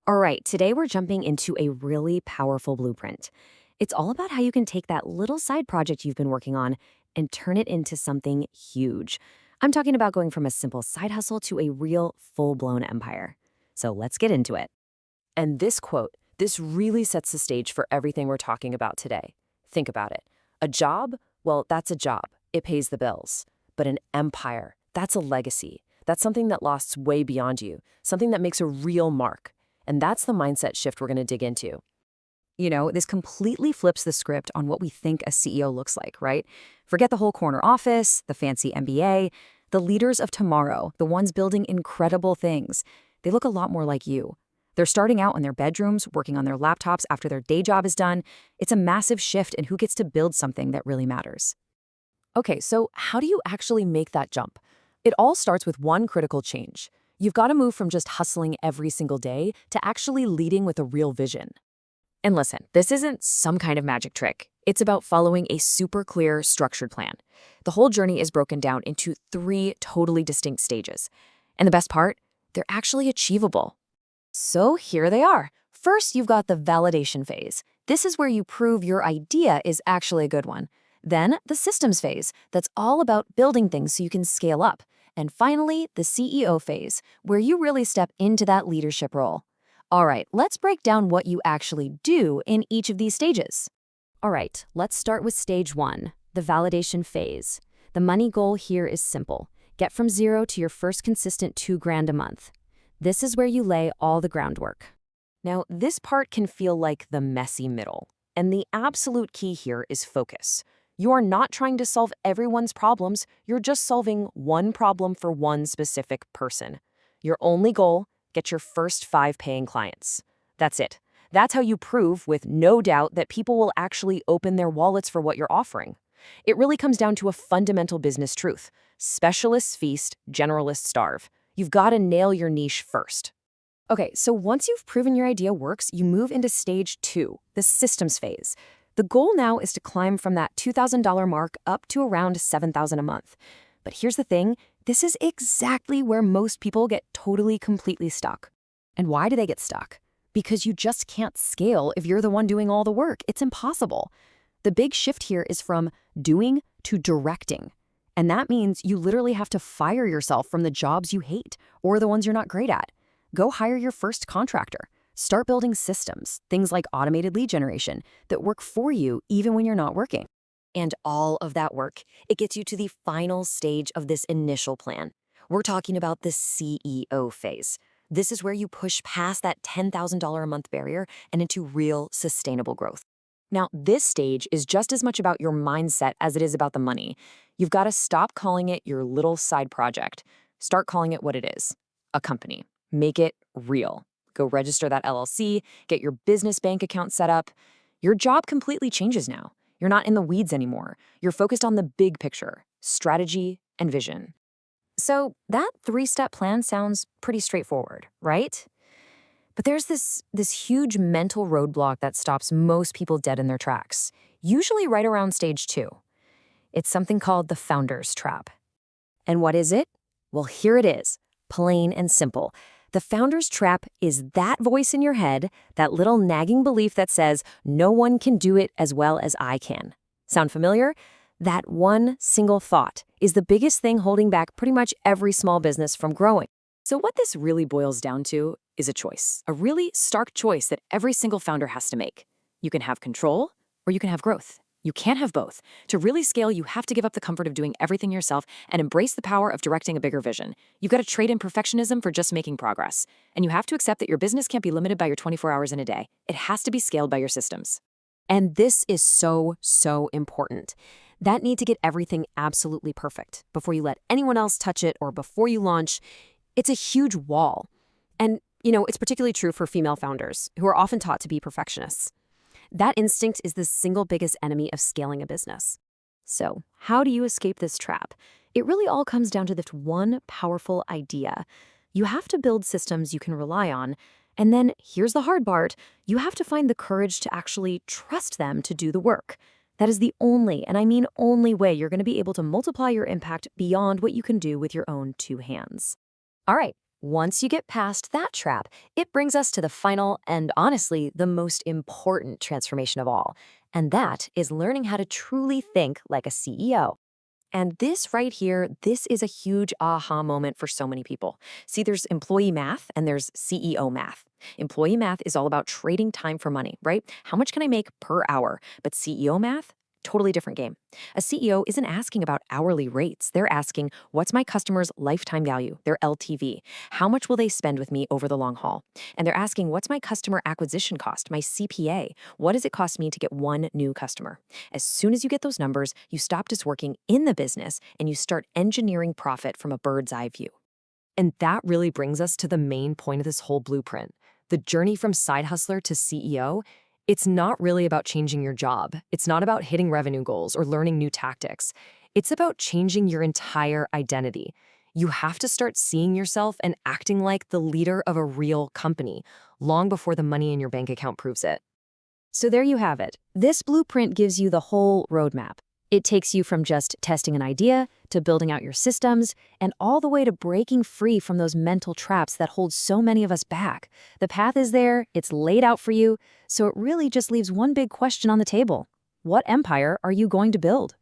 All right, today we're jumping into a really powerful blueprint. It's all about how you can take that little side project you've been working on and turn it into something huge. I'm talking about going from a simple side hustle to a real full-blown empire. So let's get into it. And this quote, this really sets the stage for everything we're talking about today. Think about it. A job, well, that's a job. It pays the bills. But an empire, that's a legacy. That's something that lasts way beyond you, something that makes a real mark. And that's the mindset shift we're going to dig into. This completely flips the script on what we think a CEO looks like, right? Forget the whole corner office, the fancy MBA. The leaders of tomorrow, the ones building incredible things, they look a lot more like you. They're starting out in their bedrooms, working on their laptops after their day job is done. It's a massive shift in who gets to build something that really matters. Okay, so how do you actually make that jump? It all starts with one critical change. You've got to move from just hustling every single day to actually leading with a real vision. And listen, this isn't some kind of magic trick. It's about following a super clear, structured plan. The whole journey is broken down into 3 totally distinct stages. And the best part, they're actually achievable. So here they are. First, you've got the validation phase. This is where you prove your idea is actually a good one. Then, the systems phase. That's all about building things so you can scale up. And finally, the CEO phase, where you really step into that leadership role. All right, let's break down what you actually do in each of these stages. All right, let's start with stage 1, the validation phase. The money goal here is simple. Get from 0 to your first consistent $2,000 a month. This is where you lay all the groundwork. Now, this part can feel like the messy middle. And the absolute key here is focus. You are not trying to solve everyone's problems. You're just solving one problem for one specific person. Your only goal, get your first 5 paying clients. That's it. That's how you prove with no doubt that people will actually open their wallets for what you're offering. It really comes down to a fundamental business truth. Specialists feast, generalists starve. You've got to nail your niche first. Okay, so once you've proven your idea works, you move into stage 2, the systems phase. The goal now is to climb from that $2,000 mark up to around $7,000 a month. But here's the thing, this is exactly where most people get totally, completely stuck. And why do they get stuck? Because you just can't scale if you're the one doing all the work. It's impossible. The big shift here is from doing to directing. And that means you literally have to fire yourself from the jobs you hate or the ones you're not great at. Go hire your first contractor. Start building systems, things like automated lead generation, that work for you even when you're not working. And all of that work, it gets you to the final stage of this initial plan. We're talking about the CEO phase. This is where you push past that $10,000 a month barrier and into real sustainable growth. Now, this stage is just as much about your mindset as it is about the money. You've got to stop calling it your little side project. Start calling it what it is, a company. Make it real. Go register that LLC, get your business bank account set up. Your job completely changes now. You're not in the weeds anymore. You're focused on the big picture, strategy and vision. So that 3-step plan sounds pretty straightforward, right? But there's this huge mental roadblock that stops most people dead in their tracks, usually right around stage 2. It's something called the founder's trap. And what is it? Well, here it is, plain and simple. The founder's trap is that voice in your head, that little nagging belief that says, no one can do it as well as I can. Sound familiar? That one single thought is the biggest thing holding back pretty much every small business from growing. So what this really boils down to is a choice, a really stark choice that every single founder has to make. You can have control or you can have growth. You can't have both. To really scale, you have to give up the comfort of doing everything yourself and embrace the power of directing a bigger vision. You've got to trade in perfectionism for just making progress. And you have to accept that your business can't be limited by your 24 hours in a day. It has to be scaled by your systems. And this is so, so important. That need to get everything absolutely perfect before you let anyone else touch it or before you launch. It's a huge wall. And, it's particularly true for female founders who are often taught to be perfectionists. That instinct is the single biggest enemy of scaling a business. So, how do you escape this trap? It really all comes down to this one powerful idea. You have to build systems you can rely on, and then here's the hard part, you have to find the courage to actually trust them to do the work. That is the only, and I mean only way you're going to be able to multiply your impact beyond what you can do with your own 2 hands. All right, Once you get past that trap, it brings us to the final and honestly, the most important transformation of all. And that is learning how to truly think like a CEO. And this right here, this is a huge aha moment for so many people. See, there's employee math and there's CEO math. Employee math is all about trading time for money, right? How much can I make per hour? But CEO math, totally different game. A CEO isn't asking about hourly rates. They're asking, what's my customer's lifetime value, their LTV? How much will they spend with me over the long haul? And they're asking, what's my customer acquisition cost, my CPA? What does it cost me to get one new customer? As soon as you get those numbers, you stop just working in the business and you start engineering profit from a bird's eye view. And that really brings us to the main point of this whole blueprint. The journey from side hustler to CEO, it's not really about changing your job. It's not about hitting revenue goals or learning new tactics. It's about changing your entire identity. You have to start seeing yourself and acting like the leader of a real company, long before the money in your bank account proves it. So there you have it. This blueprint gives you the whole roadmap. It takes you from just testing an idea to building out your systems and all the way to breaking free from those mental traps that hold so many of us back. The path is there, it's laid out for you, so it really just leaves one big question on the table. What empire are you going to build?